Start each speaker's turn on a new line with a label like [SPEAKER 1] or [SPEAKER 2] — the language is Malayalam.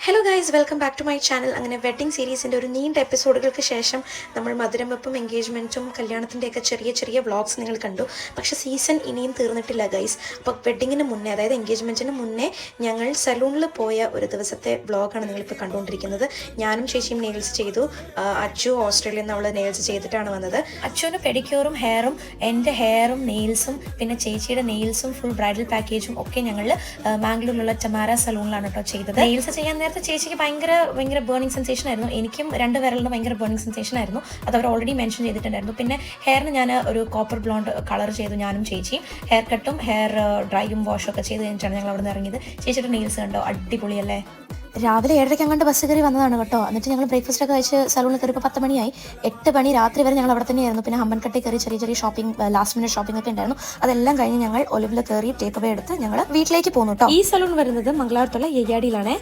[SPEAKER 1] Hello guys, welcome back to my channel. അങ്ങനെ വെഡ്ഡിംഗ് സീരീസിൻ്റെ ഒരു നീണ്ട എപ്പിസോഡുകൾക്ക് ശേഷം നമ്മൾ മധുരം വെപ്പും എൻഗേജ്മെൻറ്റും കല്യാണത്തിൻ്റെയൊക്കെ ചെറിയ ചെറിയ വ്ളോഗ്സ് നിങ്ങൾ കണ്ടു. പക്ഷേ സീസൺ ഇനിയും തീർന്നിട്ടില്ല ഗൈസ്. അപ്പോൾ വെഡ്ഡിങ്ങിന് മുന്നേ, അതായത് എൻഗേജ്മെൻറ്റിന് മുന്നേ ഞങ്ങൾ സലൂണിൽ പോയ ഒരു ദിവസത്തെ വ്ളോഗാണ് നിങ്ങളിപ്പോൾ കണ്ടുകൊണ്ടിരിക്കുന്നത്. ഞാനും ചേച്ചിയും നെയിൽസ് ചെയ്തു. അച്ചു ഓസ്ട്രേലിയയിൽ നിന്ന് അവൾ നെയിൽസ് ചെയ്തിട്ടാണ് വന്നത്. അച്ചുവിന് പെഡിക്യൂറും ഹെയറും, എൻ്റെ ഹെയറും നെയിൽസും പിന്നെ ചേച്ചിയുടെ നെയിൽസും ഫുൾ ബ്രൈഡൽ പാക്കേജും ഒക്കെ ഞങ്ങൾ മാംഗ്ലൂരിലുള്ള ടമാര സലൂണിലാണ് കേട്ടോ ചെയ്തത്. നെയിൽസ് ചെയ്യാൻ നേരത്തെ ചേച്ചിക്ക് ഭയങ്കര ബേണിംഗ് സെൻസേഷൻ ആയിരുന്നു. എനിക്കും 2 വിരലിന് ഭയങ്കര ബേണിംഗ് സെൻസേഷൻ ആയിരുന്നു. അത് അവർ ഓൾറെഡി മെൻഷൻ ചെയ്തിട്ടുണ്ടായിരുന്നു. പിന്നെ ഹെയറിന് ഞാൻ ഒരു കോപ്പർ ബ്ലോണ്ട് കളർ ചെയ്തു, ഞാനും ചേച്ചിയും. ഹെയർ കട്ടും ഹെയർ ഡ്രൈയും വാഷും ഒക്കെ ചെയ്ത് കഴിഞ്ഞിട്ടാണ് ഞങ്ങൾ അവിടെ നിന്ന് ഇറങ്ങിയത്. ചേച്ചിയുടെ നെയിൽസ് കണ്ടോ, അടിപൊളിയല്ലേ. രാവിലെ 7:30 അങ്ങോട്ട് ബസ് കയറി വന്നതാണ് കേട്ടോ. എന്നിട്ട് ഞങ്ങൾ ബ്രേക്ക്ഫാസ്റ്റ് ഒക്കെ കഴിച്ച് സലൂണിൽ കയറിയപ്പോൾ 10 മണിയായി. 8 മണി രാത്രി വരെ ഞങ്ങൾ അവിടെ തന്നെയായിരുന്നു. പിന്നെ ഹമ്പൻകട്ടി കയറി ചെറിയ ഷോപ്പിംഗ്, ലാസ്റ്റ് മിനിറ്റ് ഷോപ്പിംഗ് ഒക്കെ ഉണ്ടായിരുന്നു. അതെല്ലാം കഴിഞ്ഞ് ഞങ്ങൾ ഒലിവിൽ കയറി ടേക്ക് അവേ എടുത്ത് ഞങ്ങൾ വീട്ടിലേക്ക് പോകുന്നു കേട്ടോ. ഈ സലൂൺ വരുന്നത് മംഗളാപുരത്തുള്ള യെയ്യാടിയിലാണ്.